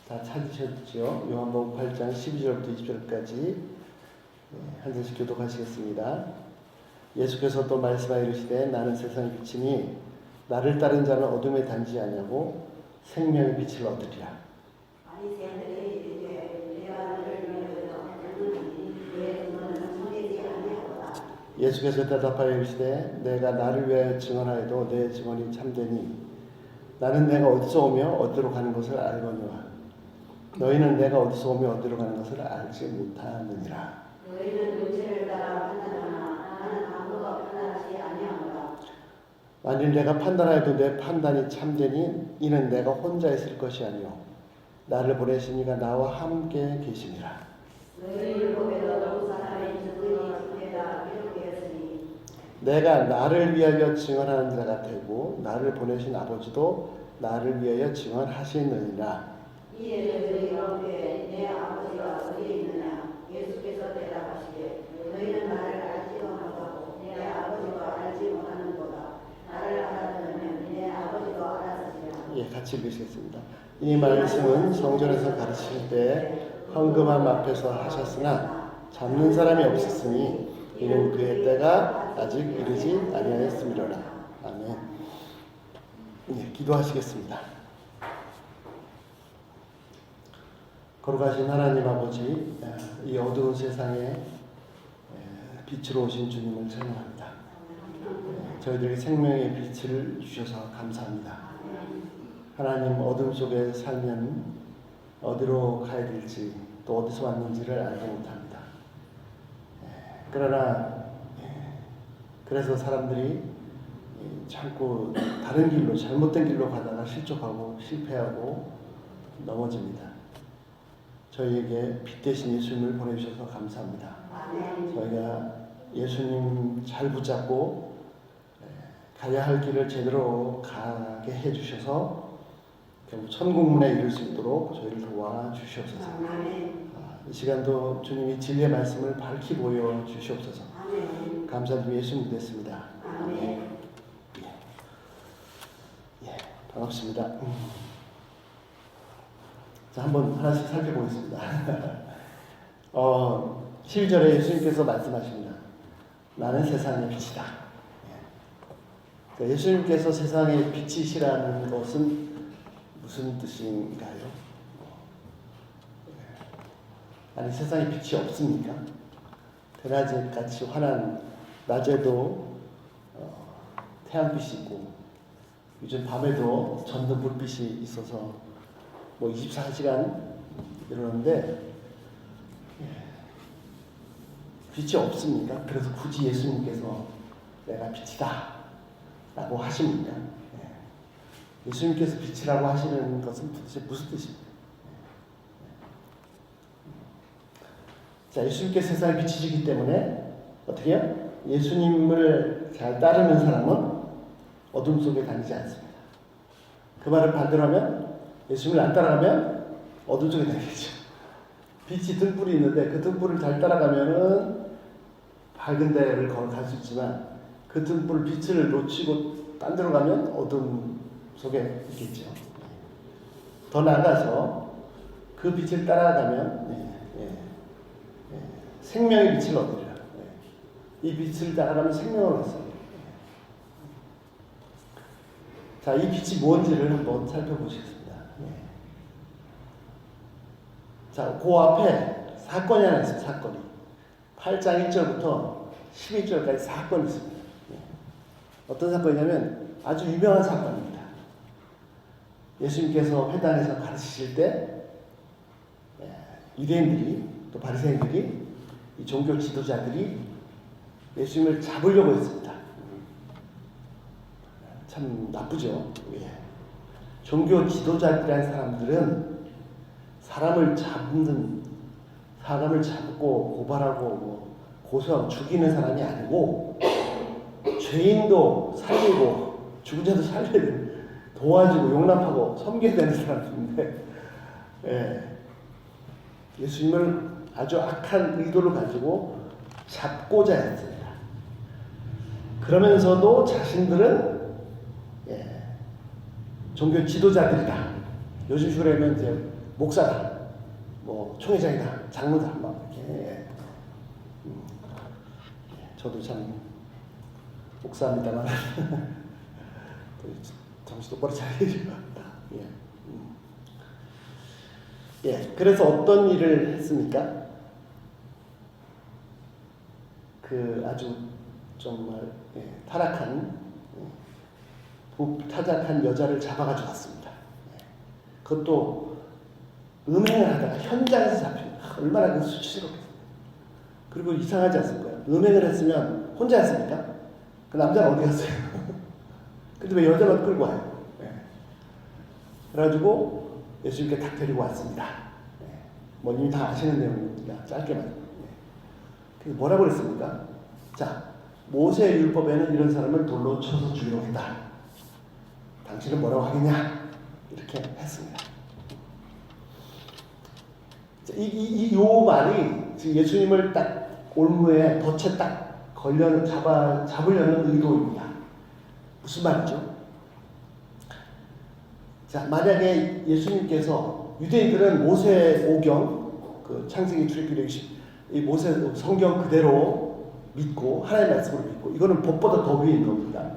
다 찾으셨죠? 요한복음 8장 12절부터 20절까지 한 절씩 교독하시겠습니다. 예수께서 또 말씀하여 이르시되 나는 세상의 빛이니 나를 따른 자는 어둠에 다니지 아니하고 생명의 빛을 얻으리라. 예수께서 대답하여 이르시되 내가 나를 위하여 증언하여도 내 증언이 참되니 나는 내가 어디서 오며 어디로 가는 것을 알거니와 너희는 내가 어디서 오며 어디로 가는 것을 알지 못하느니라. 너희는 육체를 따라 판단하나 나는 아무도 판단하지 아니하노라. 만일 내가 판단하여도 내 판단이 참되니 이는 내가 혼자 있을 것이 아니요 나를 보내신 이가 나와 함께 계시니라. 너희 율법에도 두 사람의 증언이 참되다 기록되었으니 내가 나를 위하여 증언하는 자가 되고 나를 보내신 아버지도 나를 위하여 증언하시느니라. 이에 너희들이 이르되 내 아버지가 어디에 있느냐. 예수께서 대답하시되 너희는 나를 알지도 못하고 내 아버지가 알지 못하는도다. 나를 알았으면 내 아버지도 알았으리라. 예, 같이 읽으시겠습니다. 이 말씀은 성전에서 가르치실 때 헌금함 앞에서 하셨으나 잡는 사람이 없었으니 이는 그의 때가 아직 이르지 아니하였음이로라. 아멘. 예, 기도하시겠습니다. 거룩하신 하나님 아버지, 이 어두운 세상에 빛으로 오신 주님을 찬양합니다. 저희들에게 생명의 빛을 주셔서 감사합니다. 하나님, 어둠 속에 살면 어디로 가야 될지 또 어디서 왔는지를 알지 못합니다. 그러나 그래서 사람들이 자꾸 다른 길로, 잘못된 길로 가다가 실족하고 실패하고 넘어집니다. 저희에게 빛 대신 예수님을 보내주셔서 감사합니다. 저희가 예수님 잘 붙잡고 가야 할 길을 제대로 가게 해주셔서 결국 천국문에 이룰 수 있도록 저희를 도와주시옵소서. 이 시간도 주님이 진리의 말씀을 밝히 보여주시옵소서. 감사드리며 예수님 믿겠습니다. 아멘. 예, 반갑습니다. 자, 한번 하나씩 살펴보겠습니다. 12절에 예수님께서 말씀하십니다. 나는 세상의 빛이다. 예수님께서 세상의 빛이시라는 것은 무슨 뜻인가요? 아니, 세상에 빛이 없습니까? 대낮같이 환한 낮에도 태양빛이 있고 요즘 밤에도 전등 불빛이 있어서 24시간 이러는데 빛이 없습니까? 그래서 굳이 예수님께서 내가 빛이다 라고 하십니까? 예수님께서 빛이라고 하시는 것은 도대체 무슨 뜻입니까? 자, 예수님께서 세상에 빛이시기 때문에 어떻게 해요? 예수님을 잘 따르는 사람은 어둠 속에 다니지 않습니다. 그 말을 반대로 하면 예수님을 안 따라가면 어둠 속에 다니겠죠. 빛이 등불이 있는데 그 등불을 잘 따라가면은 밝은 데를 갈 수 있지만 그 등불 빛을 놓치고 딴 데로 가면 어둠 속에 있겠죠. 더 나아가서 그 빛을 따라가면 생명의 빛을 얻으리라. 이 빛을 따라가면 생명을 얻습니다. 자, 이 빛이 뭔지를 한번 살펴보시겠습니다. 자, 그 앞에 사건이 하나 있어요. 사건이 8장 1절부터 11절까지 사건이 있습니다. 어떤 사건이냐면 아주 유명한 사건입니다. 예수님께서 회당에서 가르치실 때 유대인들이 또 바리새인들이 이 종교 지도자들이 예수님을 잡으려고 했습니다. 참 나쁘죠. 종교 지도자들이라는 사람들은 사람을 잡고 고발하고 고소하고 죽이는 사람이 아니고 죄인도 살리고 죽은 자도 살리고 도와주고 용납하고 섬겨야 되는 사람인데 예수님을 아주 악한 의도를 가지고 잡고자 했습니다. 그러면서도 자신들은 종교 지도자들이다. 요즘 식으로 하면 이제 목사다, 뭐 총회장이다, 장로다, 막 이렇게. 저도 참 목사입니다만 정신 똑바로 차려야죠. 예. 예, 그래서 어떤 일을 했습니까? 그 아주 정말 타락한 타작한 여자를 잡아가지고 왔습니다. 그것도 음행을 하다가 현장에서 잡힌 얼마나 그 수치스럽겠어요. 그리고 이상하지 않습니까? 음행을 했으면 혼자 했습니까? 그 남자는 어디 갔어요? 근데 왜 여자만 끌고 와요? 그래가지고 예수님께 딱 데리고 왔습니다. 뭐 이미 다 아시는 내용입니다. 짧게만. 그래서 뭐라고 그랬습니까? 자, 모세 율법에는 이런 사람을 돌로 쳐서 죽이려고 했다. 당신은 뭐라고 하겠냐? 이렇게 했습니다. 요 말이 지금 예수님을 딱 올무에 덫에 딱 잡으려는 의도입니다. 무슨 말이죠? 자, 만약에 예수님께서 유대인들은 모세 오경, 그 창세기 출애굽기 이 모세 성경 그대로 믿고 하나님의 말씀으로 믿고 이거는 법보다 더 위인 겁니다.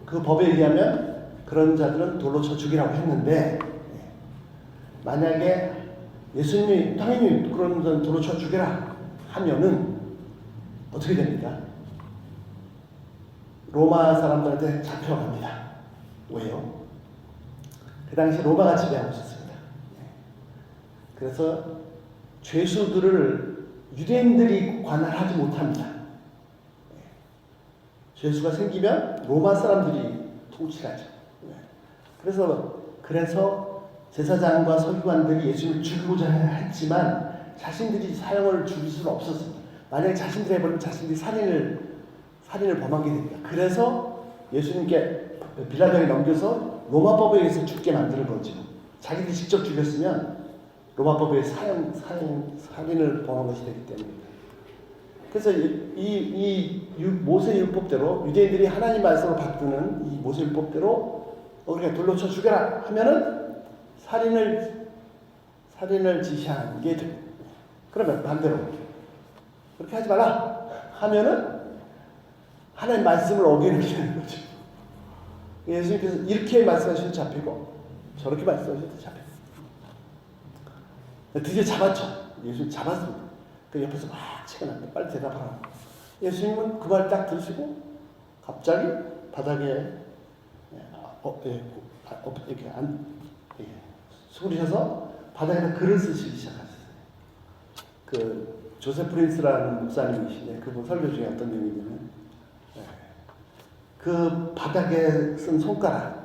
그 법에 의하면 그런 자들은 돌로 쳐 죽이라고 했는데 만약에 예수님이 당연히 그런 자는 돌로 쳐 죽여라 하면은 어떻게 됩니까? 로마 사람들한테 잡혀갑니다. 왜요? 그 당시 로마가 지배하고 있었습니다. 그래서 죄수들을 유대인들이 관할하지 못합니다. 죄수가 생기면 로마 사람들이 통치를 하죠. 그래서 제사장과 서기관들이 예수님을 죽이고자 했지만 자신들이 사형을 죽일 수는 없었습니다. 만약에 자신들이 해버리면 자신들이 살인을 범하게 됩니다. 그래서 예수님께 빌라도에게 넘겨서 로마법에 의해서 죽게 만드는 거죠. 자기들이 직접 죽였으면 로마법에 의해서 살인을 범한 것이 되기 때문입니다. 그래서 이 모세 율법대로 유대인들이 하나님 말씀을 받드는 이 모세 율법대로 우리가 돌로 쳐 죽여라 하면은 살인을 지시하는 게 됩니다. 그러면 반대로 그렇게 하지 말라 하면은 하나님 말씀을 어기는 게 되는 거죠. 예수님께서 이렇게 말씀하셔도 잡히고 저렇게 말씀하셔도 잡히고 드디어 잡았죠. 예수님 잡았습니다. 그 옆에서 막 채워놨는데 빨리 대답하라고. 예수님은 그 말 딱 들으시고 갑자기 바닥에 이렇게 수그리셔서 바닥에다 글을 쓰시기 시작하셨어요. 그 조세프 프린스라는 목사님이신데 그분 설교 중에 어떤 내용이냐면 그 바닥에 쓴 손가락을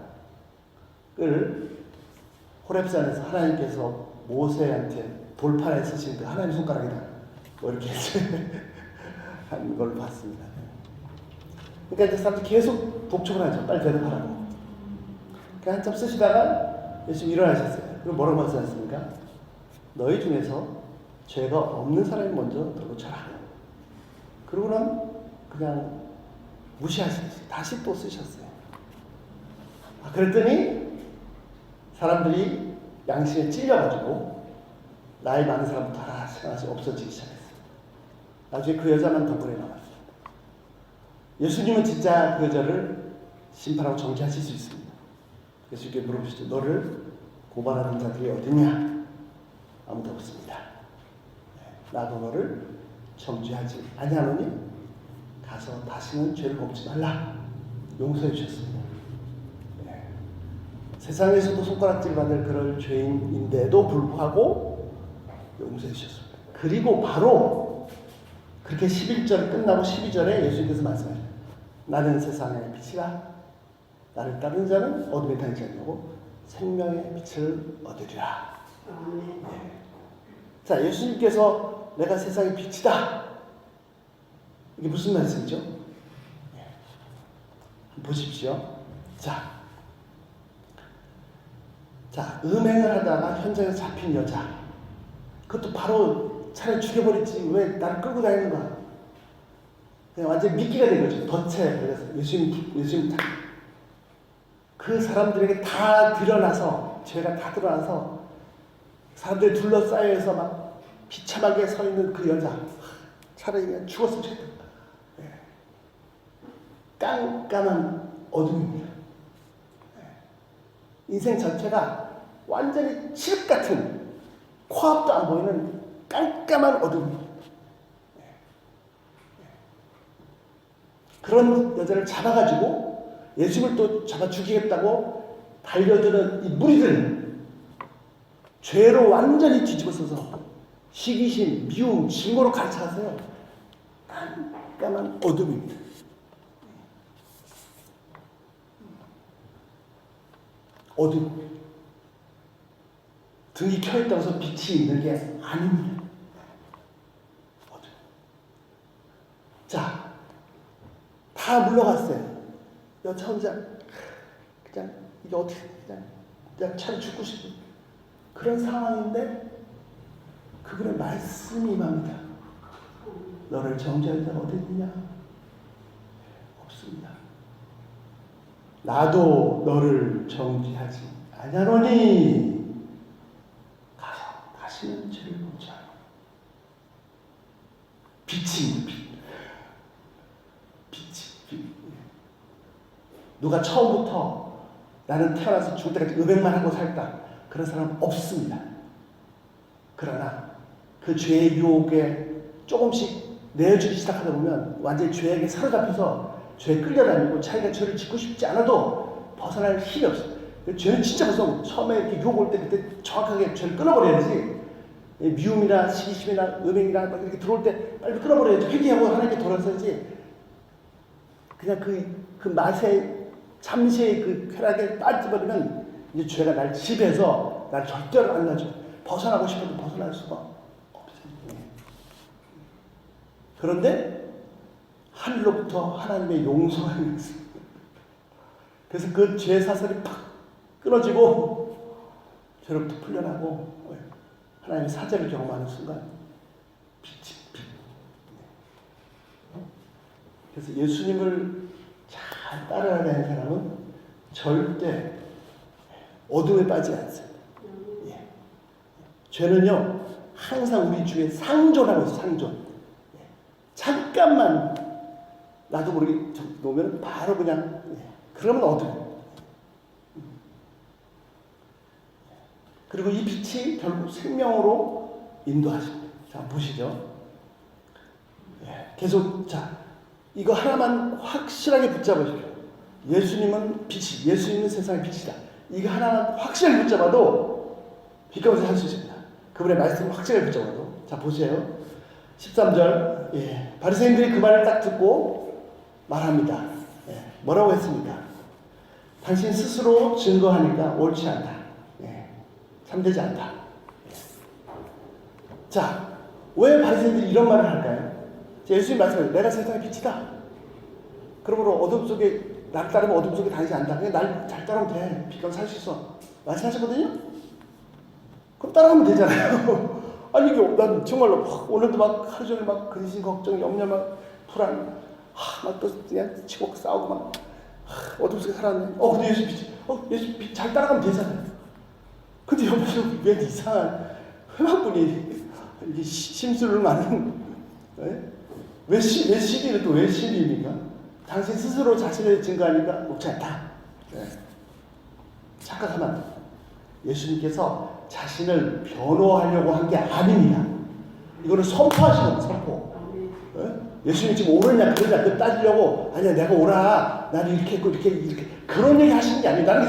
호렙산에서 하나님께서 모세한테 돌판에 쓰신 그 하나님 손가락이다. 뭐 이렇게 한 걸 봤습니다. 그러니까 이제 사람들이 계속 독촉을 하죠. 빨리 대답하라고. 그러니까 한참 쓰시다가 예수님 일어나셨어요. 그럼 뭐라고 말씀하셨습니까? 너희 중에서 죄가 없는 사람이 먼저 돌로 쳐라. 그러고는 그냥 무시하시듯이 다시 또 쓰셨어요. 그랬더니 사람들이 양심에 찔려가지고 나이 많은 사람부터 하나씩 없어지기 시작했어요. 나중에 그 여자만 덕분에 남았어요. 예수님은 진짜 그 여자를 심판하고 정죄하실 수 있습니다. 예수님께 물어보시죠. 너를 고발하는 자들이 어디냐? 아무도 없습니다. 나도 너를 정죄하지 아니하노니 가서 다시는 죄를 범치 말라. 용서해 주셨습니다. 세상에서도 손가락질 받을 그럴 죄인인데도 불구하고 용서해 주셨습니다. 그리고 바로 그렇게 11절 끝나고 12절에 예수님께서 말씀하셔요. 나는 세상의 빛이라. 나를 따르는 자는 어둠에 다니지 않냐고 생명의 빛을 얻으리라. 자, 예수님께서 내가 세상의 빛이다. 이게 무슨 말씀이죠? 보십시오. 자, 음행을 하다가 현장에서 잡힌 여자. 그것도 바로 차라리 죽여버리지 왜 나를 끌고 다니는 거야? 그냥 완전 미끼가 된 거죠. 덫에 걸려서 예수님 그 사람들에게 다 드러나서 죄가 다 드러나서 사람들이 둘러싸여서 막 비참하게 서 있는 그 여자, 차라리 그냥 죽었으면 좋겠다. 깜깜한 어둠입니다. 인생 전체가 완전히 칠흑 같은, 코앞도 안 보이는 깜깜한 어둠입니다. 그런 여자를 잡아가지고 예수님을 또 잡아 죽이겠다고 달려드는 이 무리들, 죄로 완전히 뒤집어서서 시기심, 미움, 증오로 가르쳐가세요. 깜깜한 어둠입니다. 어둠. 등이 켜있다고 해서 빛이 있는 게 아닙니다. 어둠. 자, 다 물러갔어요. 여자 혼자 그냥 이게 어떻게 그냥 차라리 죽고 싶은 그런 상황인데 그분의 말씀이 임합니다. 너를 정죄할 자가 어디 있느냐? 없습니다. 나도 너를 정죄하지 아니하노니 가서 다시는 죄를 보지 않아. 빛입니다. 빛. 누가 처음부터 나는 태어나서 죽을 때까지 음행만 하고 살다 그런 사람 없습니다. 그러나 그 죄의 유혹에 조금씩 내어주기 시작하다 보면 완전히 죄에게 사로잡혀서 죄에 끌려다니고 자기가 죄를 짓고 싶지 않아도 벗어날 힘이 없어요. 죄는 진짜 무서워. 처음에 이렇게 유혹 올 때 그때 정확하게 죄를 끊어버려야지. 미움이나 시기심이나 음행이나 막 이렇게 들어올 때 빨리 끊어버려야지. 회개하고 하나님께 돌아서야지. 그냥 그 맛에 잠시의 그 쾌락에 빠져버리면 이제 죄가 날 지배해서 날 절대로 안 놔줘. 벗어나고 싶어도 벗어날 수가 없어요. 그런데 하늘로부터 하나님의 용서가 있습니다. 그래서 그 죄 사슬이 팍 끊어지고 죄로부터 풀려나고 하나님의 사죄를 경험하는 순간 빛이 빛. 그래서 예수님을 잘 따라가는 사람은 절대 어둠에 빠지지 않습니다. 예. 죄는요 항상 우리 주위에 상존하고 있어요. 상존. 예. 잠깐만 나도 모르게 놓으면 바로 그냥 그러면 어둠. 그리고 이 빛이 결국 생명으로 인도하십니다. 자 보시죠. 예. 계속 자 이거 하나만 확실하게 붙잡으십시오. 예수님은 빛이, 예수님은 세상의 빛이다. 이거 하나만 확실하게 붙잡아도 빛 가운데 살 수 있습니다. 그분의 말씀을 확실하게 붙잡아도. 자 보세요. 13절. 예. 바리새인들이 그 말을 딱 듣고 말합니다. 예. 뭐라고 했습니까? 당신 스스로 증거하니까 옳지 않다. 예. 참되지 않다. 예. 자, 왜 바리새인들이 이런 말을 할까요? 예수님 말씀하세요. 내가 세상의 빛이다. 그러므로 어둠 속에 날 따르면 어둠 속에 다니지 않는다. 그냥 날 잘 따르면 돼. 빛 가운데 살 수 있어. 말씀하셨거든요. 그럼 따라가면 되잖아요. 아니 이게 난 정말로 오늘도 막 하루 종일 막 근심 걱정 염려 막 불안 막 또 그냥 치고 싸우고 막 어둠 속에 살았네. 근데 예수 빛 예수 빛 잘 따라가면 되잖아요. 근데 옆에서 왜 이상한 회막분이 이게 심술을 많은 왜 시비를 또 왜 시비입니까? 당신 스스로 자신을 증거하니까 옳지 않다. 착각하면 안 됩니다. 예수님께서 자신을 변호하려고 한 게 아닙니다. 이거는 선포하시는 거예요. 선포. 예수님 지금 옳으냐 그러냐 그 따지려고 아니야 내가 옳아 나는 이렇게 했고 이렇게 그런 얘기 하시는 게 아니에요. 나는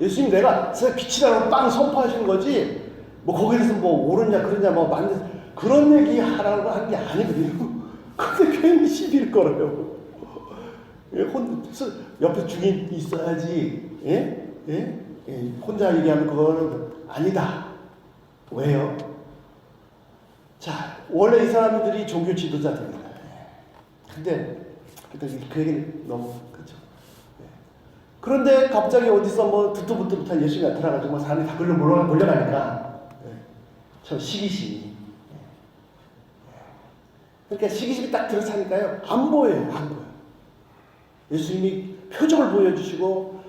예수님 내가 빛이라고 빵 선포하시는 거지 뭐 거기에 대해서 뭐 옳으냐 그러냐 뭐 맞는 그런 얘기 하라고 한 게 아니거든요. 근데 괜히 시비를 걸어요. 옆에 중인 있어야지. 혼자 얘기하면 그거는 아니다. 왜요? 자, 원래 이 사람들이 종교 지도자들입니다. 근데 그 얘기는 너무 그렇죠. 그런데 갑자기 어디서 뭐 듣도부터 예수님이 나타나가지고 뭐 사람이 다 글로 몰려가니까 저 시기심이. 그러니까 시기심이 딱 들어차니까요 안 보여요. 안 보여. 예수님이 표정을 보여주시고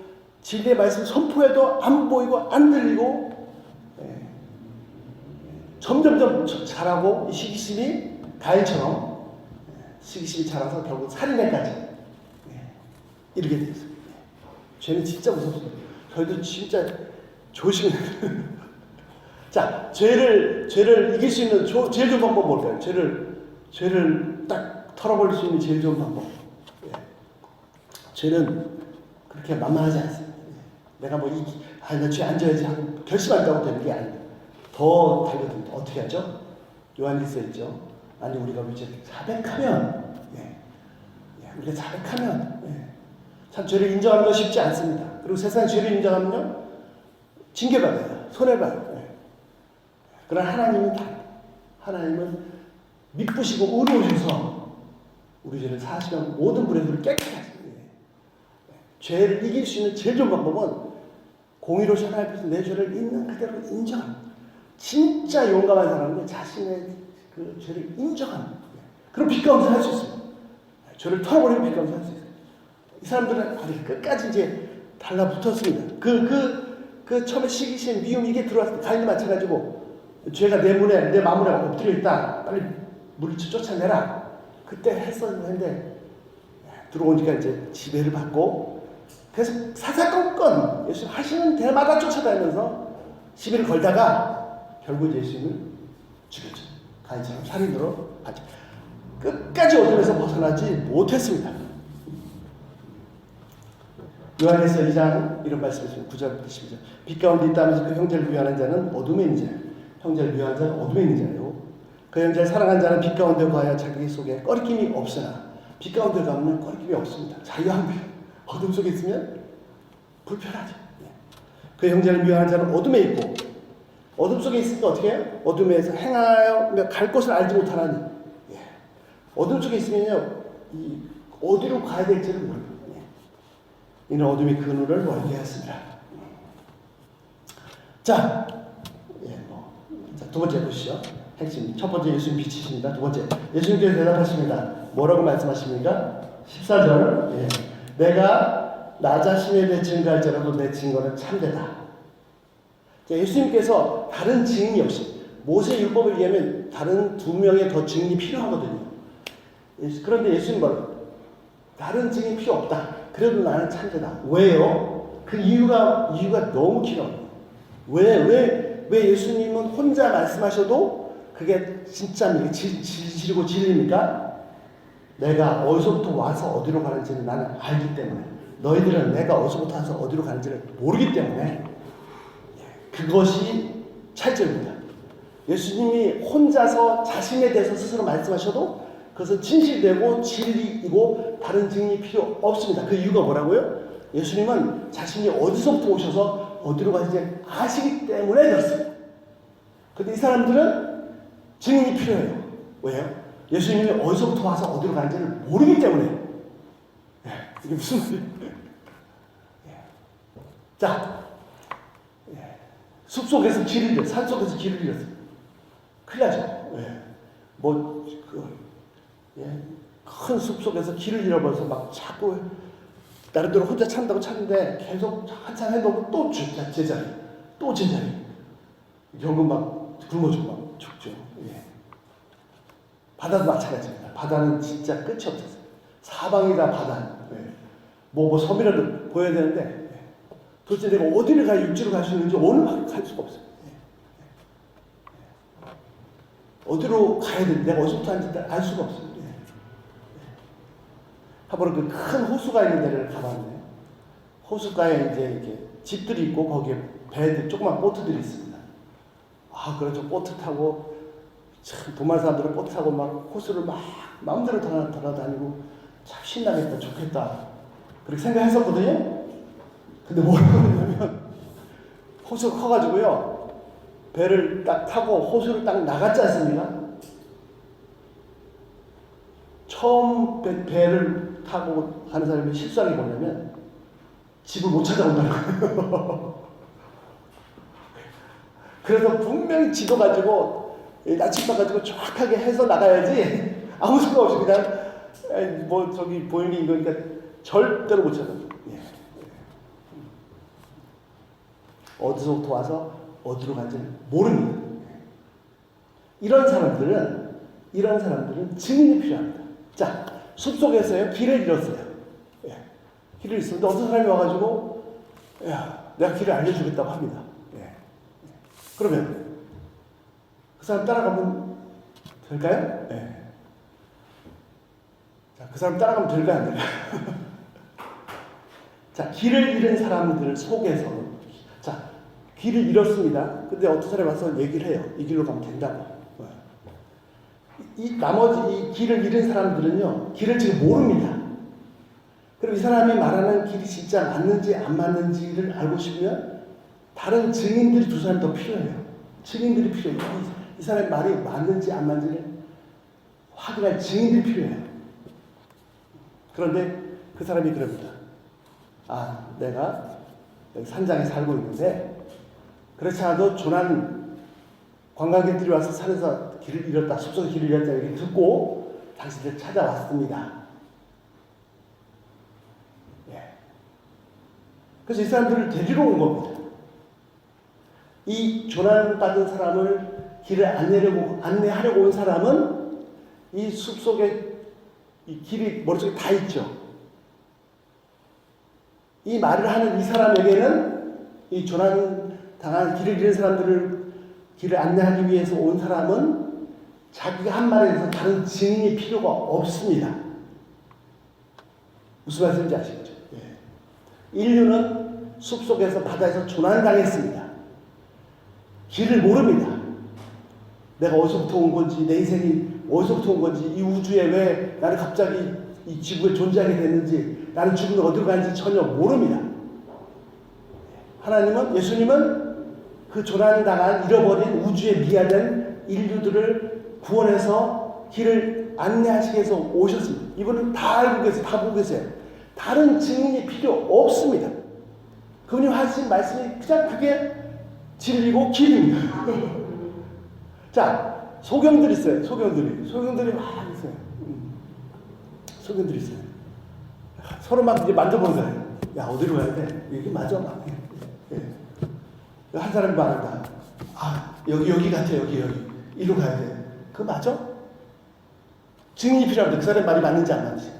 진리의 말씀 선포해도 안 보이고 안 들리고 점점점 자라고 이 시기심이 가인처럼 시기심이 자라서 결국 살인에까지 이르게 되었어요. 죄는 진짜 무섭습니다. 저희도 진짜 조심해야 돼요. 자, 죄를 이길 수 있는 제일 좋은 방법 뭘까요? 죄를 딱 털어버릴 수 있는 제일 좋은 방법. 죄는 그렇게 만만하지 않습니다. 내가 나 죄 안 져야지 하고 결심한다고 되는 게 아닙니다. 더 달려듭니다. 어떻게 하죠? 요한일서에 있죠. 아니 우리가 이제 자백하면, 우리가 자백하면, 참 죄를 인정하는 건 쉽지 않습니다. 그리고 세상 죄를 인정하면요, 징계받아요, 손해봐요. 그러나 하나님은 하나님은 미쁘시고 의로우셔서 우리 죄를 사하시면 모든 불의 소를 깨끗하게 하십니다. 죄를 이길 수 있는 제일 좋은 방법은 공의로우신 하나님 앞에서 내 죄를 있는 그대로 인정합니다. 진짜 용감한 사람은 자신의 그 죄를 인정하는 거예요. 그럼 빛 가운데 할 수 있어요. 죄를 털어버리고 빛 가운데 할 수 있어요. 이 사람들은 끝까지 이제 달라붙었습니다. 그 처음에 시기심, 미움 이게 들어왔을 때 가인도 마찬가지고 죄가 내 문에, 내 마음에 엎드려 있다. 빨리 물리쳐 쫓아내라. 그때 했었는데 들어오니까 이제 지배를 받고 그래서 사사건건 예수님 하시는 데마다 쫓아다니면서 시비를 걸다가 결국 예수님을 죽였죠. 가인처럼 살인으로 하죠. 끝까지 어둠에서 벗어나지 못했습니다. 요한에서 2장 이런 말씀이십니다. 9절부터 12절. 빛 가운데 있다면서 그 형제를 미워하는 자는 어둠에 있는 자예요. 형제를 미워하는 자는 어둠에 있는 자예요. 그 형제를 사랑하는 자는 빛 가운데 거하여 자기 속에 꺼리낌이 없으나 빛 가운데 가면 꺼리낌이 없습니다. 자유합니다. 어둠 속에 있으면 불편하죠. 그 형제를 미워하는 자는 어둠에 있고 어둠 속에 있으니까 어떻게 해요? 어둠에서 행하여 갈 곳을 알지 못하나니 어둠 속에 있으면요 어디로 가야 될지를 모릅니다. 이는 어둠이 그 눈을 멀게 했습니다. 자, 두 번째 보시죠. 핵심. 첫 번째 예수님 빛이십니다. 두 번째 예수님께서 대답하십니다. 뭐라고 말씀하십니까? 14절. 내가 나 자신에 대해 증거할지라도 내 증거는 참되다. 자, 예수님께서 다른 증인이 없이 모세 율법에 의하면 다른 2명의 더 증인이 필요하거든요. 그런데 예수님 말은 다른 증인이 필요 없다. 그래도 나는 참되다. 왜요? 그 이유가 너무 길어요. 왜 예수님은 혼자 말씀하셔도 그게 진짜입니까? 진실이고 진리입니까? 내가 어디서부터 와서 어디로 가는지는 나는 알기 때문에 너희들은 내가 어디서부터 와서 어디로 가는지를 모르기 때문에 그것이 차이점입니다. 예수님이 혼자서 자신에 대해서 스스로 말씀하셔도 그것은 진실되고 진리이고 다른 증인이 필요 없습니다. 그 이유가 뭐라고요? 예수님은 자신이 어디서부터 오셔서 어디로 가는지 아시기 때문에 그렇습니다. 그런데 이 사람들은 증인이 필요해요. 왜요? 예수님이 어디서부터 와서 어디로 가는지를 모르기 때문에. 이게 무슨 말이에요? 자, 숲속에서 길을 잃었어요. 산속에서 길을 잃었어요. 큰일 나죠. 큰 숲속에서 길을 잃어버려서 막 자꾸 나름대로 혼자 찾는다고 찾는데 계속 한참 해보고 또 제자리, 또 제자리. 결국 막 굶어주고 막 죽죠. 바다도 마찬가지입니다. 바다는 진짜 끝이 없었어요. 사방이 다 바다. 섬이라도 보여야 되는데 도대체 내가 어디를 가야 육지로 갈 수 있는지 오늘 갈 수가 없어요. 어디로 가야 되는지 내가 어디서부터 하는지 알 수가 없어요. 한번 그 큰 호수가 있는 데를 가봤는데 호수가에 이제 이렇게 집들이 있고 거기에 배들 조그만 보트들이 있습니다. 그래서 보트 타고 참 도말 사람들은 보트 타고 막 호수를 막 마음대로 돌아다니고 참 신나겠다, 좋겠다 그렇게 생각했었거든요. 근데 뭐라고 그러냐면 호수가 커가지고요 배를 딱 타고 호수를 딱 나갔지 않습니까? 처음 배를 타고 가는 사람이 실수하는 게 뭐냐면 집을 못 찾아온다는 거예요. 그래서 분명히 집어가지고 나침반 정확하게 해서 나가야지 아무 생각 없이 그냥 저기 보이는 게 이거니까 절대로 못 찾아요. 어디서부터 와서 어디로 간지를 모릅니다. 이런 사람들은 증인이 필요합니다. 자, 숲속에서요, 길을 잃었어요. 예, 길을 잃었는데 어떤 사람이 와가지고, 야, 내가 길을 알려주겠다고 합니다. 예. 그러면 그 사람 따라가면 될까요? 예. 자, 그 사람 따라가면 될까요? 안 될까요? 자, 길을 잃은 사람들 속에서, 자, 길을 잃었습니다. 근데 어떤 사람이 와서 얘기를 해요. 이 길로 가면 된다고. 나머지 이 길을 잃은 사람들은요, 길을 지금 모릅니다. 그럼 이 사람이 말하는 길이 진짜 맞는지 안 맞는지를 알고 싶으면 다른 증인들이 두 사람 더 필요해요. 증인들이 필요해요. 이 사람의 말이 맞는지 안 맞는지를 확인할 증인들이 필요해요. 그런데 그 사람이 그럽니다. 아, 내가 여기 산장에 살고 있는데 그렇지 않아도 조난 관광객들이 와서 산에서 길을 잃었다, 숲속에 길을 잃었다 이렇게 듣고 당신들 찾아왔습니다. 예. 그래서 이 사람들을 데리러 온 겁니다. 이 조난받은 사람을 길을 안내하려고 온 사람은 이 숲속에 이 길이 머릿속에 다 있죠. 이 말을 하는 이 사람에게는 이 조난당한 길을 잃은 사람들을 길을 안내하기 위해서 온 사람은 자기가 한 말에 대해서 다른 증인이 필요가 없습니다. 무슨 말씀인지 아시겠죠? 예. 인류는 숲속에서 바다에서 조난당했습니다. 길을 모릅니다. 내가 어디서부터 온 건지, 내 인생이 어디서부터 온 건지, 이 우주에 왜 나는 갑자기 이 지구에 존재하게 됐는지, 나는 죽으면 어디로 가는지 전혀 모릅니다. 하나님은, 예수님은 그 조난당한 잃어버린 우주에 미화된 인류들을 구원해서 길을 안내하시기 위해서 오셨습니다. 이분은 다 알고 계세요. 다 보고 계세요. 다른 증인이 필요 없습니다. 그분이 하신 말씀이 그냥 그게 진리고 길입니다. 자, 소경들 있어요. 소경들이 막 있어요. 소경들이 있어요. 서로 막 이제 만져보는 거예요. 야, 어디로 가야 돼? 여기 맞아? 막. 예. 한 사람이 말한다. 아, 여기 같아, 여기. 이리로 가야 돼. 그거 맞아? 증인이 필요합니다. 그 사람의 말이 맞는지 안 맞는지.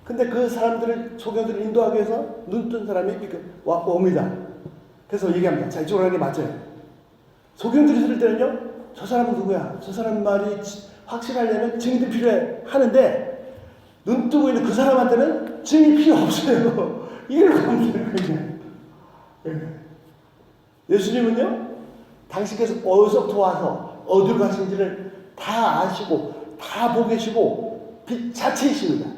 근데 그 사람들을, 소경들을 인도하기 위해서 눈 뜬 사람이 옵니다. 그래서 얘기합니다. 자, 이쪽으로 가는 게 맞아요. 소경들이 들을 때는요, 저 사람은 누구야? 저 사람 말이 확실하려면 증인이 필요해. 하는데, 눈 뜨고 있는 그 사람한테는 증인이 필요 없어요. 이걸 가면 되는 거예요. 예수님은요, 당신께서 어디서부터 와서 어디로 가신지를 다 아시고, 다 보고 계시고, 빛 자체이십니다.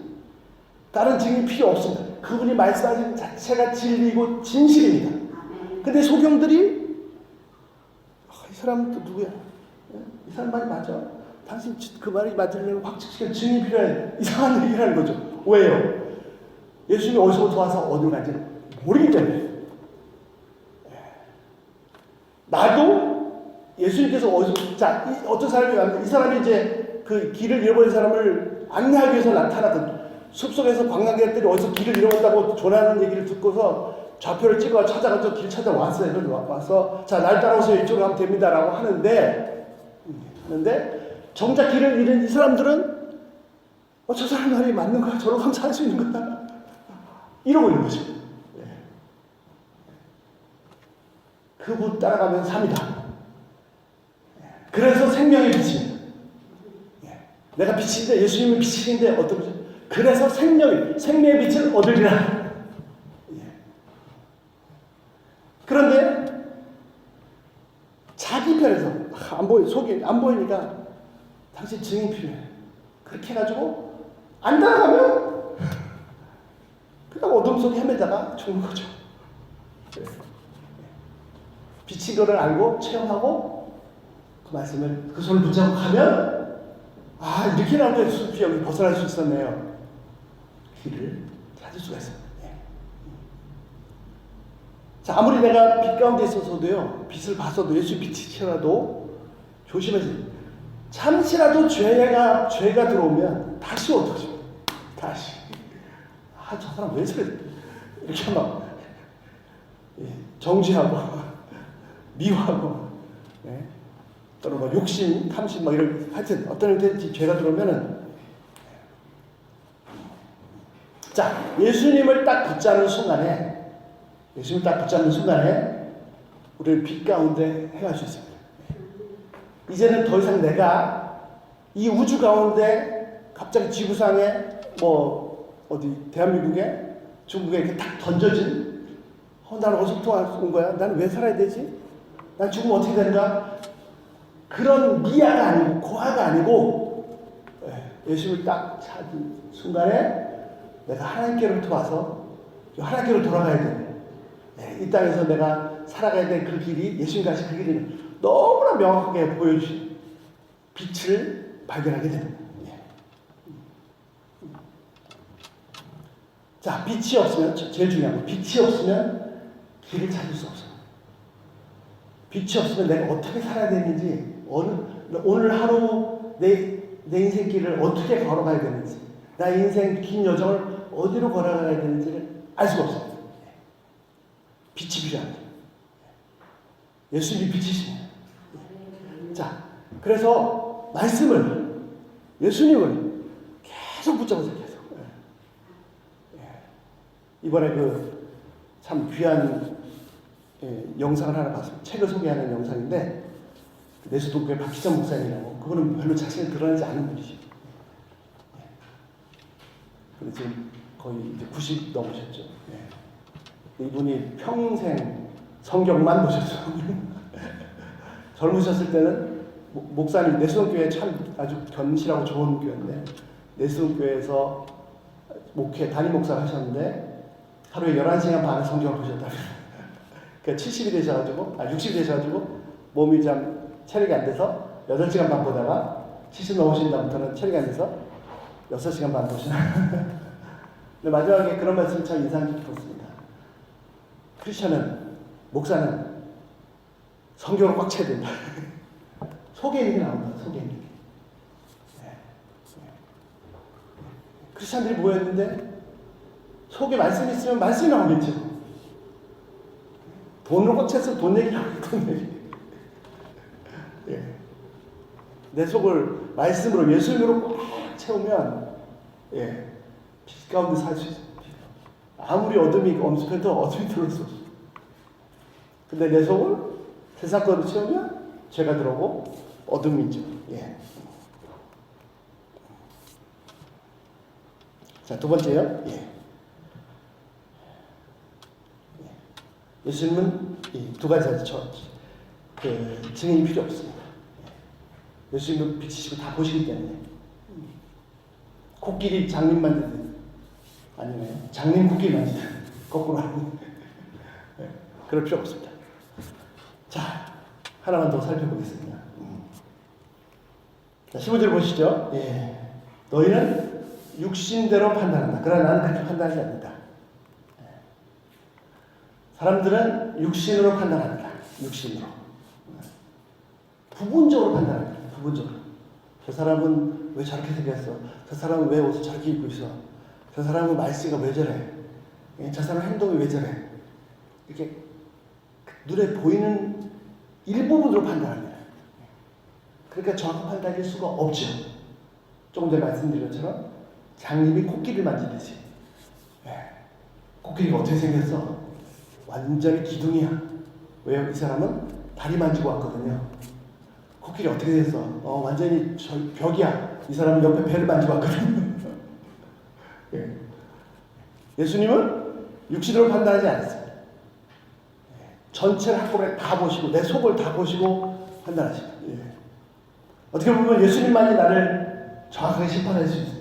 다른 증인이 필요 없습니다. 그분이 말씀하신 자체가 진리이고 진실입니다. 근데 소경들이, 이 사람은 또 누구야? 이 사람 말이 맞아? 당신 그 말이 맞으려면 확실히 증인이 필요해. 이상한 얘기를 하는 거죠. 왜요? 예수님이 어디서부터 와서 어디로 간지를 모르기 때문에. 나도 예수님께서 어떤 사람이 왔는데, 이 사람이 이제 그 길을 잃어버린 사람을 안내하기 위해서 나타났던, 숲속에서 관광객들이 어디서 길을 잃어버렸다고 전하는 얘기를 듣고서 좌표를 찍어 찾아가서 길 찾아왔어요. 그래서 와서, 자, 날 따라오세요. 이쪽으로 가면 됩니다라고 하는데, 정작 길을 잃은 이 사람들은, 저 사람 말이 맞는 거야. 저로 가면 살 수 있는 거야. 이러고 있는 거죠. 그분 따라가면 삽니다. 그래서 생명의 빛입니다. 내가 빛인데, 예수님은 빛인데 어떤 거죠? 그래서 생명의 빛을 얻으리라. 그런데 자기 편에서 속이 안 보이니까 당신 증인 필요해. 그렇게 해가지고 안 따라가면 그냥 어둠 속에 헤매다가 죽는 거죠. 빛인 거를 알고 체험하고 그 말씀을, 그 손을 붙잡고 가면, 아, 이렇게 나오면 숲이 여기 벗어날 수 있었네요. 길을 찾을 수가 있어요. 자, 아무리 내가 빛 가운데 있어서도요, 빛을 봤어도, 예수 빛이라도 조심해서, 잠시라도 죄가 들어오면 다시 어떡하죠? 다시. 저 사람 왜 저래? 이렇게 막 정지하고 미워하고. 또는 뭐 욕심, 탐심 뭐 이런 하여튼 어떤 형태의 죄가 들어오면은 자, 예수님을 딱 붙잡는 순간에 우리를 빛 가운데 행할 수 있습니다. 이제는 더 이상 내가 이 우주 가운데 갑자기 지구상에 뭐 어디 대한민국에 중국에 이렇게 딱 던져진 나는 어디서부터 온 거야? 나는 왜 살아야 되지? 난 죽으면 어떻게 되는가? 그런 미아가 아니고 고아가 아니고 예수님을 딱 찾은 순간에 내가 하나님께로부터 와서 하나님께로 돌아가야 돼. 이 땅에서 내가 살아가야 될 그 길이 예수님같이 그 길이 너무나 명확하게 보여주신 빛을 발견하게 됩니다. 자, 빛이 없으면 제일 중요한 거 빛이 없으면 길을 찾을 수 없어요. 빛이 없으면 내가 어떻게 살아야 되는지 오늘 하루 내 인생길을 어떻게 걸어가야 되는지 나의 인생 긴 여정을 어디로 걸어가야 되는지를 알 수가 없어요. 빛이 필요합니다. 예수님이 빛이십니다. 자, 그래서 예수님을 계속 붙잡으세요. 계속. 이번에 참 귀한 영상을 하나 봤습니다. 책을 소개하는 영상인데 내수동교회 박희정 목사님이라고 그분은 별로 자신을 드러내지 않은 분이죠. 근데 지금 거의 이제 90 넘으셨죠. 이분이 평생 성경만 보셨어요. 젊으셨을 때는 목사님 내수동교회 참 아주 견실하고 좋은 교회인데 내수동교회에서 담임 목사를 하셨는데 하루에 11시간 반을 성경을 보셨다고. 그러니까 70이 되셔가지고 60이 되셔가지고 몸이 좀 체력이 안 돼서 8시간 반 보다가 70 넘으신 다음부터는 체력이 안 돼서 6시간 반 보시나. 근데 마지막에 그런 말씀이 참 인상 깊었습니다. 크리스천은, 목사는 성경을 꽉 차야 된다. 속에 있는 게 나온다. 속에 있는 게. 크리스천들이 모였는데 속에 말씀이 있으면 말씀이 나오겠죠. 돈으로 꽉 찼으면 돈 얘기 나오고 돈 얘기. 내 속을 말씀으로 예수님으로 꽉 채우면 빛 가운데 살 수 있어요. 아무리 어둠이 엄습해도 어둠이 들어올 수 없어. 근데 내 속을 세상 것으로 채우면 죄가 들어오고 어둠이 있죠. 자, 두 번째요. 예수님은 이 두 가지 증인이 필요 없습니다. 예수님은 빛이시고 다 보시기 때문에 코끼리 장님 만드는 아니면 장님 코끼리 만드는 거꾸로 하는 그럴 필요 없습니다. 자, 하나만 더 살펴보겠습니다. 자, 15절 보시죠. 너희는 육신대로 판단한다. 그러나 나는 그렇게 판단하지 않는다. 사람들은 육신으로 판단합니다. 육신으로. 부분적으로 판단합니다. 부분적으로. 저 사람은 왜 저렇게 생겼어? 저 사람은 왜 옷을 저렇게 입고 있어? 저 사람은 말씨가 왜 저래? 저 사람 행동이 왜 저래? 이렇게 눈에 보이는 일부분으로 판단합니다. 그러니까 정확한 판단일 수가 없죠. 조금 전에 말씀드린 것처럼 장님이 코끼리를 만지듯이. 코끼리가 어떻게 생겼어? 완전히 기둥이야. 왜요? 이 사람은 다리 만지고 왔거든요. 코끼리 어떻게 됐어? 완전히 벽이야. 이 사람은 옆에 배를 만지고 왔거든요. 예수님은 육신으로 판단하지 않았습니다. 전체를 한꺼번에 다 보시고 내 속을 다 보시고 판단하십니다. 어떻게 보면 예수님만이 나를 정확하게 심판할 수 있어요.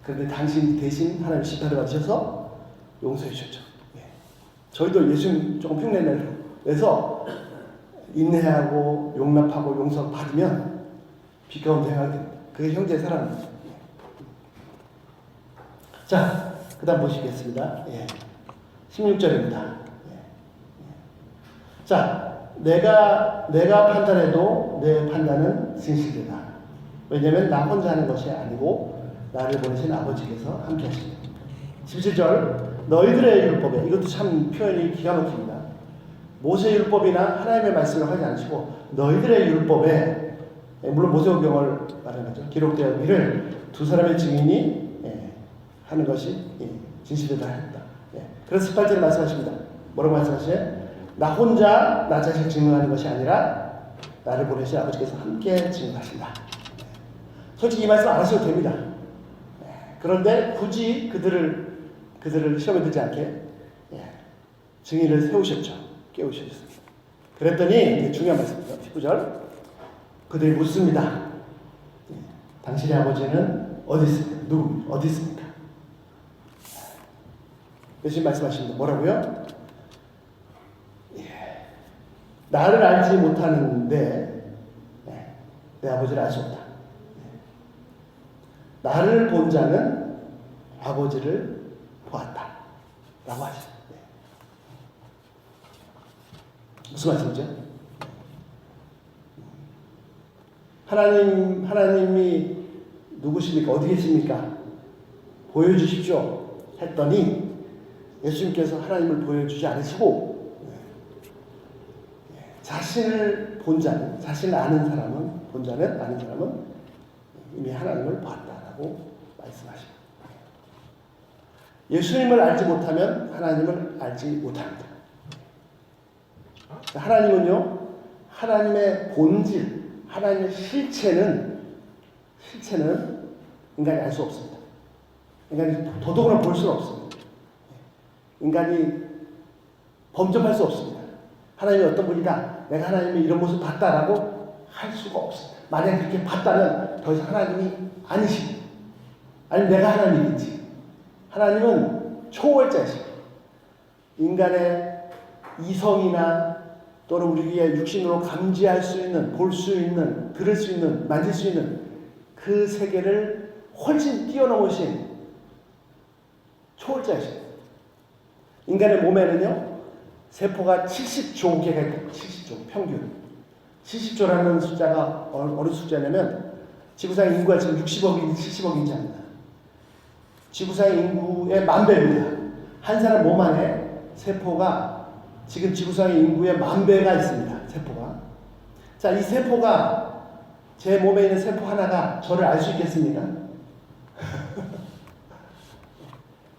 그런데 당신 대신 하나님 심판을 받으셔서 용서해 주셨죠. 저희도 예수님 조금 흉내내서 인내하고 용납하고 용서 받으면 빛 가운데 행하게 됩니다. 그게 형제의 사랑입니다. 자, 그 다음 보시겠습니다. 16절입니다. 자, 내가 판단해도 내 판단은 진실되다. 왜냐하면 나 혼자 하는 것이 아니고 나를 보내신 아버지께서 함께 하십니다. 17절 너희들의 율법에 이것도 참 표현이 기가 막힙니다. 모세 율법이나 하나님의 말씀을 하지 않으시고 너희들의 율법에, 물론 모세오경을 말하는 거죠. 기록되었기를 두 사람의 증인이 하는 것이 진실이다 했다. 그래서 18절에 말씀하십니다. 뭐라고 말씀하시죠? 나 혼자 나 자신 증언하는 것이 아니라 나를 보내신 아버지께서 함께 증언하신다. 솔직히 이 말씀 안 하셔도 됩니다. 그런데 굳이 그들을 시험에 들지 않게 증인을 세우셨죠. 깨우셨습니다. 그랬더니 중요한 말씀입니다. 19절 그들이 묻습니다. 당신의 아버지는 어디 있습니까? 누구? 어디 있습니까? 예수님 말씀하십니다. 뭐라고요? 나를 알지 못하는데 내 아버지를 알 수 없다. 나를 본 자는 아버지를 보았다. 라고 하죠. 무슨 말씀이죠? 하나님이 누구십니까? 어디 계십니까? 보여주십시오. 했더니 예수님께서 하나님을 보여주지 않으시고 자신을 본 자는, 자신을 아는 사람은, 본 자는, 아는 사람은 이미 하나님을 봤다라고 말씀하십니다. 예수님을 알지 못하면 하나님을 알지 못합니다. 하나님은요, 하나님의 본질, 하나님의 실체는 인간이 알 수 없습니다. 인간이 도덕으로 볼 수는 없습니다. 인간이 범접할 수 없습니다. 하나님이 어떤 분이다, 내가 하나님의 이런 모습 봤다라고 할 수가 없습니다. 만약 그렇게 봤다면 더 이상 하나님이 아니시고, 아니면 내가 하나님이겠지. 하나님은 초월자이시고, 인간의 이성이나 또는 우리의 육신으로 감지할 수 있는, 볼 수 있는, 들을 수 있는, 만질 수 있는 그 세계를 훨씬 뛰어넘으신 초월자이십니다. 인간의 몸에는요, 세포가 70조 개가 있다. 70조, 평균. 70조라는 숫자가 어느 숫자냐면 지구상의 인구가 지금 60억인지 70억인지 합니다. 지구상의 인구의 10,000배입니다. 한 사람 몸 안에 세포가 지금 지구상의 인구의 10,000배가 있습니다. 세포가. 자, 이 세포가, 제 몸에 있는 세포 하나가 저를 알 수 있겠습니까?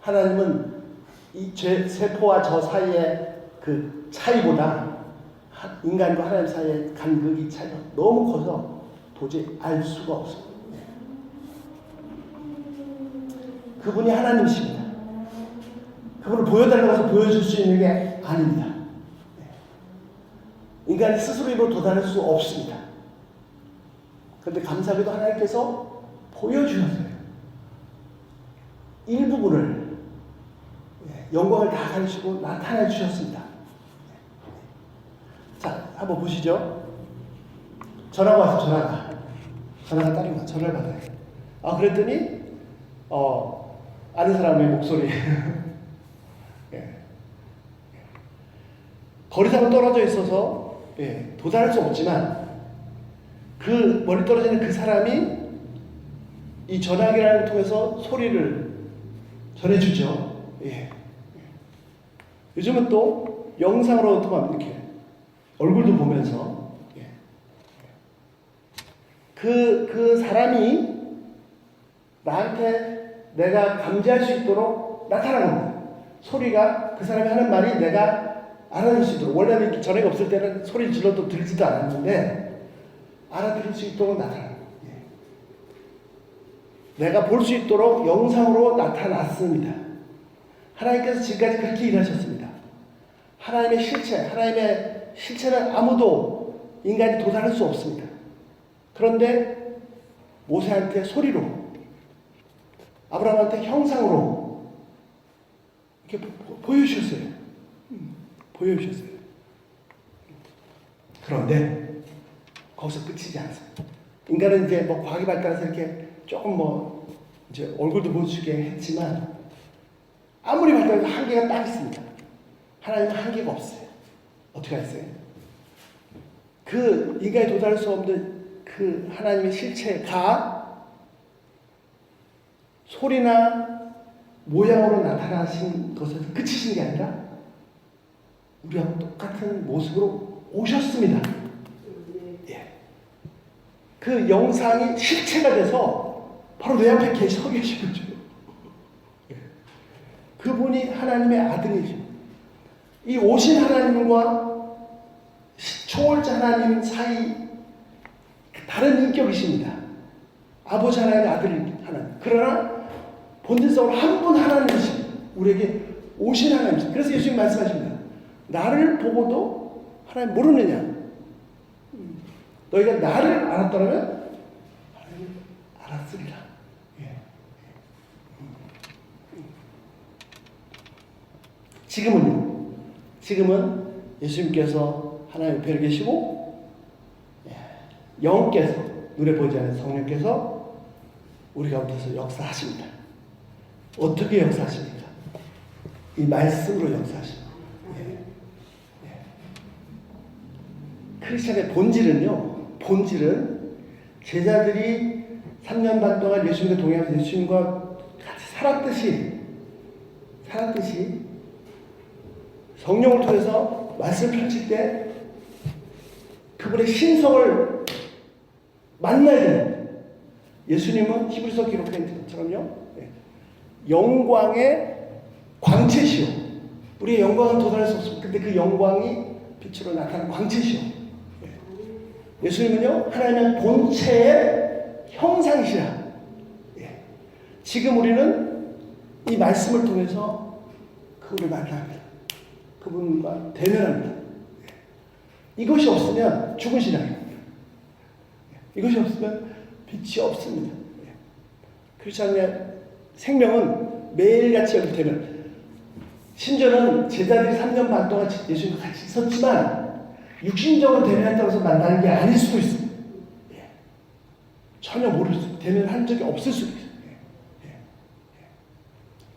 하나님은 이 세포와 저 사이의 그 차이보다 인간과 하나님 사이의 간극이 차이가 너무 커서 도저히 알 수가 없습니다. 그분이 하나님이십니다. 그분을 보여달라고 해서 보여줄 수 있는 게 아닙니다. 인간이 스스로 입으로 도달할 수 없습니다. 그런데 감사하게도 하나님께서 보여주셨어요. 일부분을, 영광을 다 가리시고 나타내 주셨습니다. 자, 한번 보시죠. 전화가 와서 전화가 딸이면 전화를 받아요. 그랬더니 아는 사람의 목소리. 거리상으로 떨어져 있어서 도달할 수 없지만 그 멀리 떨어지는 그 사람이 이 전화기를 통해서 소리를 전해주죠. 요즘은 또 영상으로 통합니다. 이렇게 얼굴도 보면서 그 사람이 나한테 내가 감지할 수 있도록 나타나는 겁니다. 소리가, 그 사람이 하는 말이 내가 알아들을 수 있도록. 원래는 전화가 없을 때는 소리 질러도 들리지도 않았는데 알아들을 수 있도록 나타나는 거예요. 내가 볼 수 있도록 영상으로 나타났습니다. 하나님께서 지금까지 그렇게 일하셨습니다. 하나님의 실체는 아무도 인간이 도달할 수 없습니다. 그런데 모세한테 소리로, 아브라함한테 형상으로 이렇게 보여주셨어요. 보여주셨어요. 그런데 거기서 끝이지 않습니다. 인간은 이제 과학이 발달해서 이렇게 조금 이제 얼굴도 볼 수 있게 했지만 아무리 발달해도 한계가 딱 있습니다. 하나님은 한계가 없어요. 어떻게 하셨어요? 그 인간이 도달할 수 없는 그 하나님의 실체가 소리나 모양으로 나타나신 것에서 그치신 게 아니라 우리하고 똑같은 모습으로 오셨습니다. 예. 그 영상이 실체가 돼서 바로 내 앞에 서 계신 거죠. 예. 그분이 하나님의 아들이죠. 이 오신 하나님과 초월자 하나님 사이 다른 인격이십니다. 아버지 하나님의 아들 하나님. 그러나 본질적으로 한 분 하나님이십니다. 우리에게 오신 하나님이십니다. 그래서 예수님 말씀하십니다. 나를 보고도 하나님 모르느냐? 너희가 나를 알았더라면 하나님 알았으리라. 예. 지금은 예수님께서 하나님 옆에 계시고 영께서 눈에 보이지 않는 성령께서 우리 가운데서 역사하십니다. 어떻게 역사하십니까? 이 말씀으로 역사하십니다. 크리스천의 본질은 제자들이 3년 반 동안 예수님과 동행하면서 예수님과 같이 살았듯이 성령을 통해서 말씀을 펼칠 때 그분의 신성을 만나야 됩니다. 예수님은 히브리서 기록된 것처럼요, 영광의 광채시오. 우리의 영광은 도달할 수 없습니다. 근데 그 영광이 빛으로 나타나는 광채시오. 예수님은요, 하나님의 본체의 형상이시라. 지금 우리는 이 말씀을 통해서 그분을 만납니다. 그분과 대면합니다. 이것이 없으면 죽은 신앙입니다. 이것이 없으면 빛이 없습니다. 크리스천의 생명은 매일같이 여기 되면, 심지어는 제자들이 3년 반 동안 예수님과 같이 있었지만 육신적으로 대면했다고 해서 만나는 게 아닐 수도 있습니다. 전혀 모를 수, 대면한 적이 없을 수도 있어요.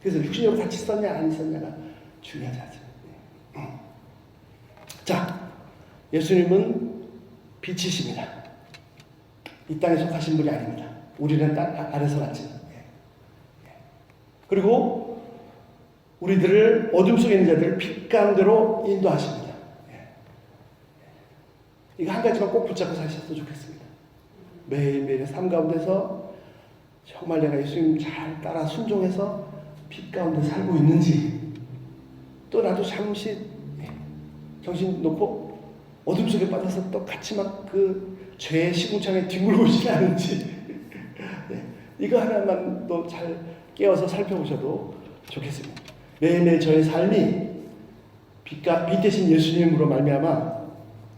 그래서 육신적으로 같이 있었냐 안 있었냐가 중요하지 않습니다. 자, 예수님은 빛이십니다. 이 땅에 속하신 분이 아닙니다. 우리는 땅 아래서 왔지만. 그리고 우리들을 어둠 속에 있는 자들을 빛 가운데로 인도하십니다. 이거 한 가지만 꼭 붙잡고 사셨으면 좋겠습니다. 매일매일의 삶 가운데서 정말 내가 예수님 잘 따라 순종해서 빛 가운데 살고 있는지, 또 나도 잠시 정신 놓고 어둠 속에 빠져서 또 같이 막 그 죄의 시궁창에 뒹굴고 있지 않은지 이거 하나만 또 잘 깨워서 살펴보셔도 좋겠습니다. 매일매일 저의 삶이 빛 대신 예수님으로 말미암아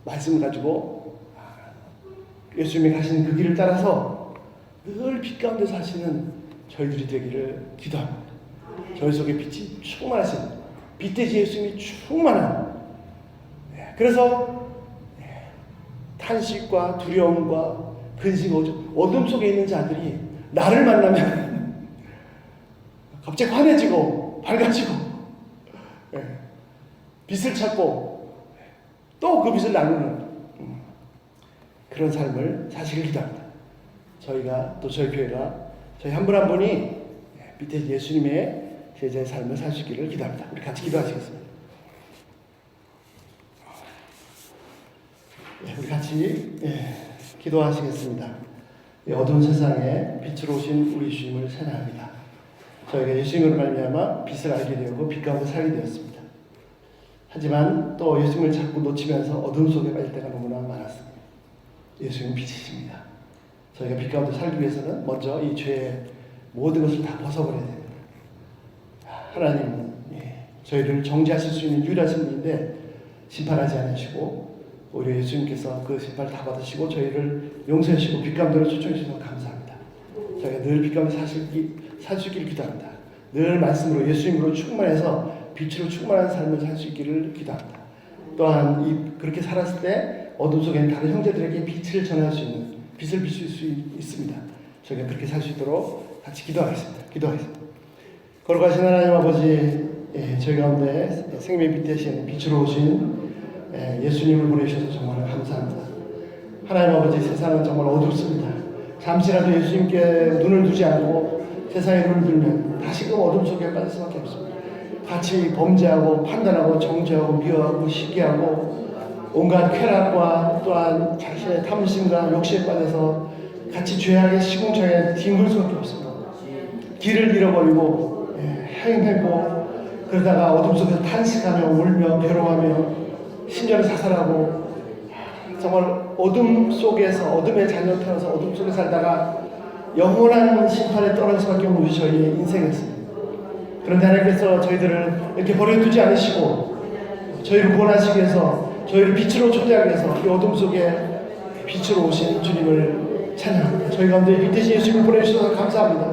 말씀을 가지고 예수님이 가시는 그 길을 따라서 늘 빛 가운데 사시는 저희들이 되기를 기도합니다. 저희 속에 빛이 충만하신, 빛 대신 예수님이 충만한, 그래서 탄식과 두려움과 근심, 어둠 속에 있는 자들이 나를 만나면 갑자기 환해지고 밝아지고 빛을 찾고 또 그 빛을 나누는 그런 삶을 사시길 기도합니다. 저희가 또 저희 교회가 저희 한 분 한 분이 밑에 예수님의 제자의 삶을 사시기를 기도합니다. 우리 같이 기도하시겠습니다. 우리 같이 기도하시겠습니다. 어두운 세상에 빛으로 오신 우리 주님을 찬양합니다. 저희가 예수님으로 말미암아 빛을 알게 되었고 빛 가운데 살게 되었습니다. 하지만 또 예수님을 자꾸 놓치면서 어둠 속에 빠질 때가 너무나 많았습니다. 예수님은 빛이십니다. 저희가 빛 가운데 살기 위해서는 먼저 이 죄의 모든 것을 다 벗어버려야 됩니다. 하나님은 저희를 정죄하실 수 있는 유일하신 분인데 심판하지 않으시고 오히려 예수님께서 그 심판을 다 받으시고 저희를 용서하시고 빛 가운데로 초청해 주셔서 감사합니다. 저희가 늘 빛 가운데 살 수 있기를 기도합니다. 늘 말씀으로 예수님으로 충만해서 빛으로 충만한 삶을 살 수 있기를 기도합니다. 또한 그렇게 살았을 때 어둠 속에 있는 다른 형제들에게 빛을 전할 수 있는, 빛을 비출 수 있습니다. 저희가 그렇게 살 수 있도록 같이 기도하겠습니다. 거룩하신 하나님 아버지, 저희 가운데 생명의 빛 대신 빛으로 오신 예수님을 보내주셔서 정말 감사합니다. 하나님 아버지, 세상은 정말 어둡습니다. 잠시라도 예수님께 눈을 두지 않고 세상에 눈을 들면 다시금 어둠 속에 빠질 수밖에 없습니다. 같이 범죄하고 판단하고 정죄하고 미워하고 시기하고 온갖 쾌락과 또한 자신의 탐심과 욕심에 빠져서 같이 죄악의 시궁창에 뒹굴 수밖에 없습니다. 길을 잃어버리고 행하고 그러다가 어둠 속에서 탄식하며 울며 괴로워하며 심지어는 자살하고 정말 어둠 속에서 어둠의 자녀를 태어나서 어둠 속에 살다가 영원한 심판에 떨어질 수밖에 없는 것이 저희의 인생이었습니다. 그런데 하나님께서 저희들을 이렇게 버려두지 않으시고 저희를 구원하시기 위해서 저희를 빛으로 초대하기 위해서 이 어둠 속에 빛으로 오신 주님을 찬양합니다. 저희 가운데 빛 대신 예수님을 보내주셔서 감사합니다.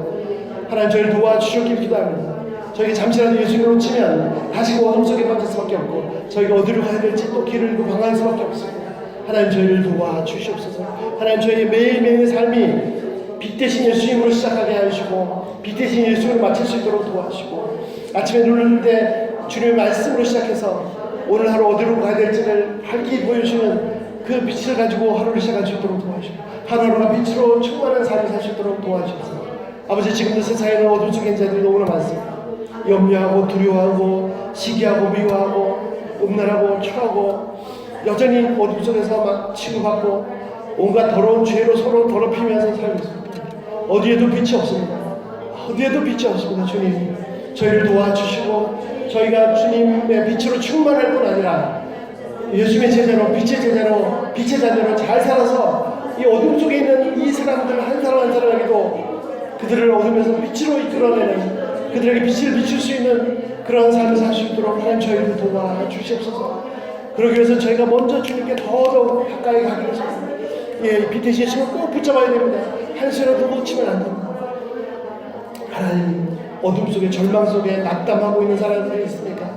하나님 저희를 도와주시길 기도합니다. 저희가 잠시라도 예수님을 놓치면 다시 그 어둠 속에 빠질 수밖에 없고 저희가 어디로 가야 될지 또 길을 잃고 방황할 수밖에 없습니다. 하나님 저희를 도와주시옵소서. 하나님 저희의 매일매일의 삶이 빛 대신 예수님으로 시작하게 하시고 빛 대신 예수님을 마칠 수 있도록 도와주시고 아침에 눈을 뜰 때 주님의 말씀으로 시작해서 오늘 하루 어디로 가야 될지를 밝게 보여주시는 그 빛을 가지고 하루를 시작할 수 있도록 도와주시고 하루하루가 빛으로 충만한 삶을 살 수 있도록 도와주시옵소서. 아버지 지금도 세상에는 어둠 속에 있는 자들이 너무나 많습니다. 염려하고 두려워하고 시기하고 미워하고 음란하고 초라하고 여전히 어둠 속에서 막 취급받고 온갖 더러운 죄로 서로 더럽히면서 살고 있습니다. 어디에도 빛이 없습니다. 어디에도 빛이 없습니다. 주님 저희를 도와주시고 저희가 주님의 빛으로 충만할 뿐 아니라 예수님의 제자로 빛의 제자로 빛의 자녀로 잘 살아서 이 어둠 속에 있는 이 사람들 한 사람 한 사람에게도 그들을 어둠에서 빛으로 이끌어내는 그들에게 빛을 비출 수 있는 그런 삶을 살 수 있도록 하나님 저희를 도와주시옵소서. 그러기 위해서 저희가 먼저 주님께 더더욱 가까이 가기 위해서 빛 대신 예수님을 꼭 붙잡아야 됩니다. 한시라도 놓치면 안 됩니다. 하나님 어둠 속에 절망 속에 낙담하고 있는 사람들이 있으니까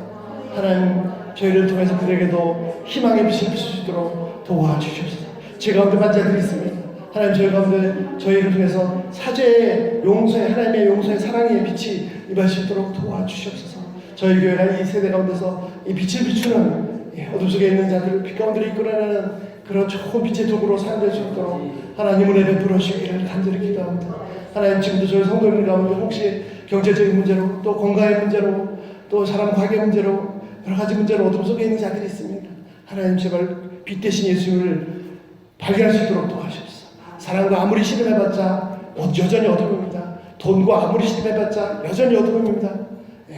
하나님 저희를 통해서 그들에게도 희망의 빛을 비출 수 있도록 도와주시옵소서. 제 가운데 환자들이 있습니다. 하나님 저희 가운데 저희를 통해서 사죄의 용서의 하나님의 용서의 사랑의 빛이 임할 수 있도록 도와주시옵소서. 저희 교회가 이 세대 가운데서 이 빛을 비추는 어둠 속에 있는 자들을 빛 가운데로 이끌어내는 그런 좋은 빛의 도구로 사용될 수 있도록 하나님 은혜 베풀어 주시기를 간절히 기도합니다. 하나님 지금도 저희 성도님 가운데 혹시 경제적인 문제로 또 건강의 문제로 또 사람 관계 문제로 여러 가지 문제로 어둠 속에 있는 자들이 있습니다. 하나님 제발 빛 대신 예수님을 발견할 수 있도록 도와주십시오. 사랑과 아무리 실험해봤자 여전히 어둠입니다. 돈과 아무리 실험해봤자 여전히 어둠입니다.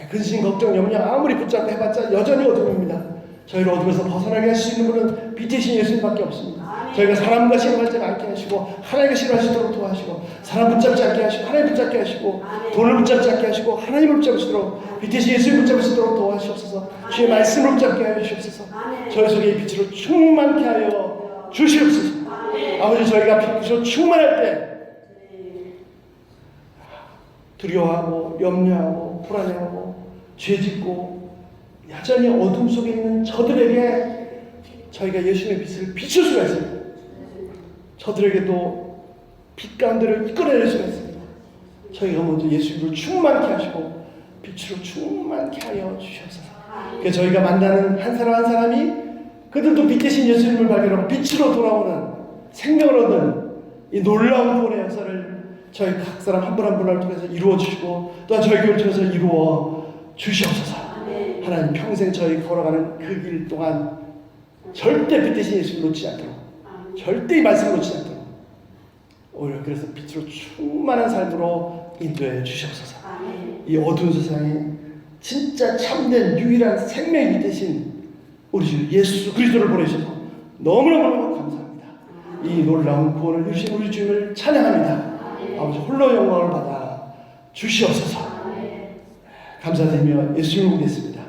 근심, 걱정, 염려 아무리 붙잡고 해봤자 여전히 어둠입니다. 저희를 어둠에서 벗어나게 할 수 있는 분은 빛 대신 예수님밖에 없습니다. 저희가 사람과 실험하지 않게 하시고 하나님과 실험하시도록 도와주시고 사람 붙잡지 않게 하시고 하나님 붙잡게 하시고 돈을 붙잡지 않게 하시고 하나님을 붙잡으시도록 빛 대신 예수님 붙잡으시도록 도와주시옵소서. 주의 말씀을 붙잡게 하여 주시옵소서. 저희 속에 이 빛으로 충만케 하여 주시옵소서. 아버지 저희가 빛으로 충만할 때 두려워하고 염려하고 불안해하고 죄짓고 여전히 어둠 속에 있는 저들에게 저희가 예수님의 빛을 비출 수가 있습니다. 저들에게도 빛 가운데를 이끌어낼 수가 있습니다. 저희가 먼저 예수님을 충만케 하시고 빛으로 충만케 하여 주시옵소서. 그래서 저희가 만나는 한 사람 한 사람이 그들도 빛 대신 예수님을 발견하고 빛으로 돌아오는 생명을 얻는 이 놀라운 구원의 역사를 저희 각 사람 한 분 한 분을 통해서 이루어 주시고 또한 저희 교회를 통해서 이루어 주시옵소서. 하나님 평생 저희 걸어가는 그 길 동안 절대 빛 대신 예수를 놓치지 않도록 절대 이 말씀을 놓치지 않도록 오히려 그래서 빛으로 충만한 삶으로 인도해 주시옵소서. 이 어두운 세상에 진짜 참된 유일한 생명이 빛 대신 우리 주 예수 그리스도를 보내셔서 너무너무 감사합니다. 이 놀라운 구원을 주신 우리 주님을 찬양합니다. 아버지 홀로 영광을 받아 주시옵소서. 감사드리며 예수님을 믿습니다.